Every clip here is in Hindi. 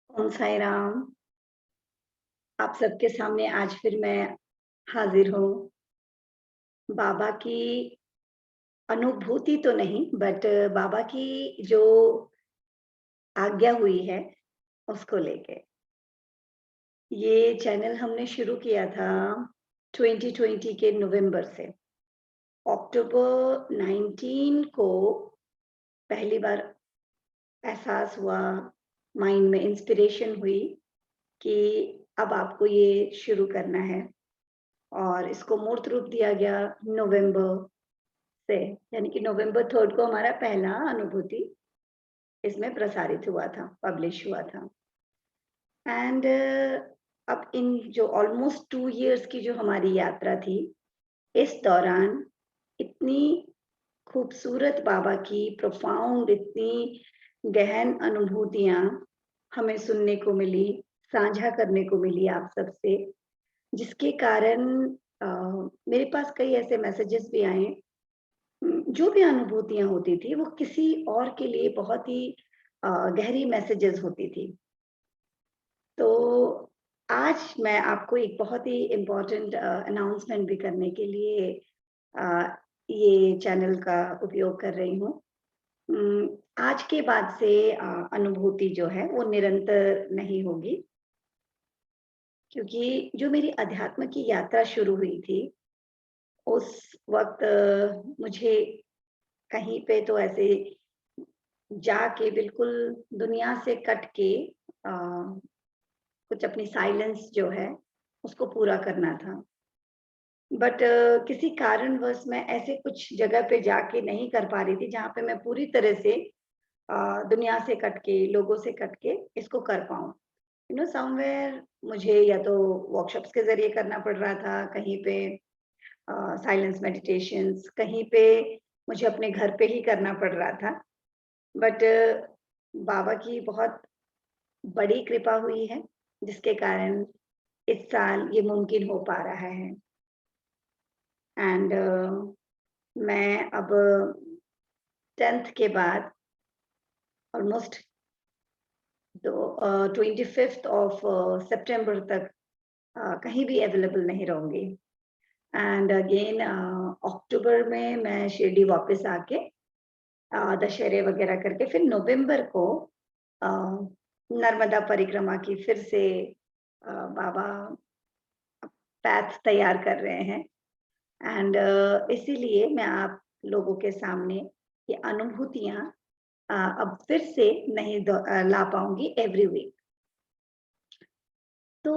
ओम साई राम। आप सबके सामने आज फिर मैं हाजिर हूँ। बाबा की अनुभूति तो नहीं बट बाबा की जो आज्ञा हुई है उसको लेके। ये चैनल हमने शुरू किया था 2020 के नवंबर से। अक्टूबर 19 को पहली बार एहसास हुआ, माइंड में इंस्पिरेशन हुई कि अब आपको ये शुरू करना है और इसको मूर्त रूप दिया गया नवंबर से, यानी कि नवंबर 3 को हमारा पहला अनुभूति इसमें प्रसारित हुआ था, पब्लिश हुआ था। एंड अब इन जो ऑलमोस्ट 2 इयर्स की जो हमारी यात्रा थी, इस दौरान इतनी खूबसूरत बाबा की प्रोफाउंड, इतनी गहन अनुभूतियाँ हमें सुनने को मिली, साझा करने को मिली आप सबसे, जिसके कारण अ, मेरे पास कई ऐसे मैसेजेस भी आए। जो भी अनुभूतियाँ होती थी वो किसी और के लिए बहुत ही गहरी मैसेजेस होती थी। तो आज मैं आपको एक बहुत ही इम्पोर्टेंट अनाउंसमेंट भी करने के लिए अ, ये चैनल का उपयोग कर रही हूँ। उम, आज के बाद से अनुभूति जो है वो निरंतर नहीं होगी, क्योंकि जो मेरी अध्यात्म की यात्रा शुरू हुई थी, उस वक़्त मुझे कहीं पे तो ऐसे जाके बिल्कुल दुनिया से कट के कुछ अपनी साइलेंस जो है उसको पूरा करना था। बट किसी कारणवश मैं ऐसे कुछ जगह पे जाके नहीं कर पा रही थी जहाँ पे मैं पूरी तरह से दुनिया से कट के, लोगों से कट के इसको कर पाऊँ। यू नो समव्हेयर मुझे या तो वर्कशॉप्स के ज़रिए करना पड़ रहा था, कहीं पे साइलेंस मेडिटेशंस, कहीं पे मुझे अपने घर पे ही करना पड़ रहा था। बट बाबा की बहुत बड़ी कृपा हुई है, जिसके कारण इस साल ये मुमकिन हो पा रहा है। एंड मैं अब 10th के बाद ऑलमोस्ट 25th ऑफ सितंबर तक कहीं भी अवेलेबल नहीं रहूँगी। एंड अगेन अक्टूबर में मैं शिरडी वापस आके दशहरे वगैरह करके फिर नवंबर को अ, नर्मदा परिक्रमा की फिर से बाबा पैथ तैयार कर रहे हैं। एंड इसीलिए मैं आप लोगों के सामने ये अनुभूतियाँ अब फिर से नहीं ला पाऊँगी एवरी वीक। तो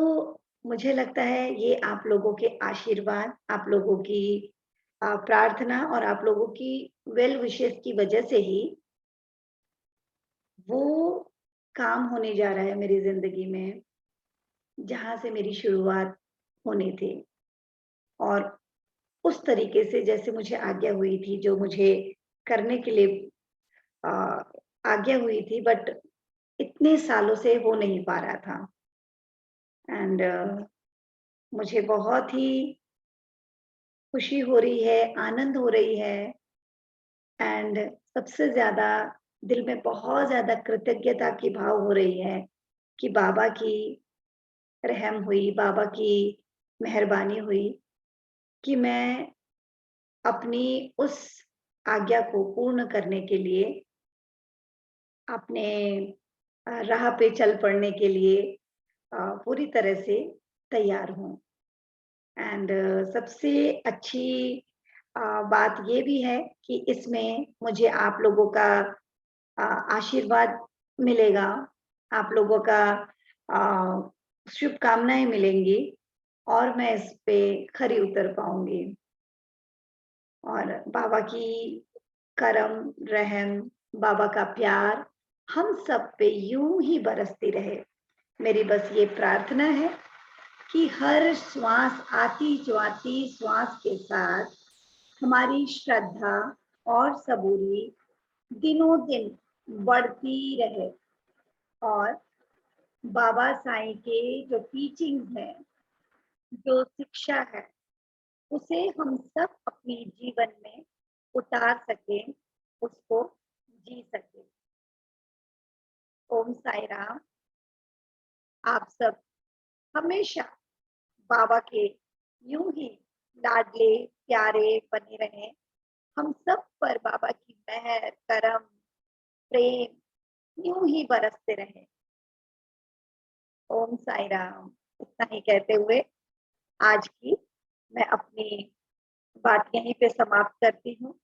मुझे लगता है ये आप लोगों के आशीर्वाद, आप लोगों की प्रार्थना और आप लोगों की वेल विशेस की वजह से ही वो काम होने जा रहा है मेरी ज़िंदगी में, जहाँ से मेरी शुरुआत होनी थी। और उस तरीके से जैसे मुझे आज्ञा हुई थी, जो मुझे करने के लिए अ, आज्ञा हुई थी, बट इतने सालों से हो नहीं पा रहा था। एंड मुझे बहुत ही खुशी हो रही है, आनंद हो रही है। एंड सबसे ज़्यादा दिल में बहुत ज़्यादा कृतज्ञता की भाव हो रही है कि बाबा की रहम हुई, बाबा की मेहरबानी हुई कि मैं अपनी उस आज्ञा को पूर्ण करने के लिए अपने राह पे चल पड़ने के लिए पूरी तरह से तैयार हूँ। एंड सबसे अच्छी अ, बात ये भी है कि इसमें मुझे आप लोगों का आशीर्वाद मिलेगा, आप लोगों का शुभकामनाएँ मिलेंगी और मैं इस पे खरी उतर पाऊँगी। और बाबा की करम, रहम, बाबा का प्यार हम सब पे यूँ ही बरसती रहे। मेरी बस ये प्रार्थना है कि हर श्वास आती-जाती श्वास के साथ हमारी श्रद्धा और सबूरी दिनों-दिन बढ़ती रहे और बाबा साईं के जो टीचिंग्स हैं, जो शिक्षा है, उसे हम सब अपने जीवन में उतार सकें, उसको जी सकें। ओम साई राम। आप सब हमेशा बाबा के यूं ही लाडले प्यारे बने रहें। हम सब पर बाबा की मेहर, करम, प्रेम यूं ही बरसते रहें। ओम साई राम। इतना ही कहते हुए आज की मैं अपनी बात यहीं पे समाप्त करती हूँ।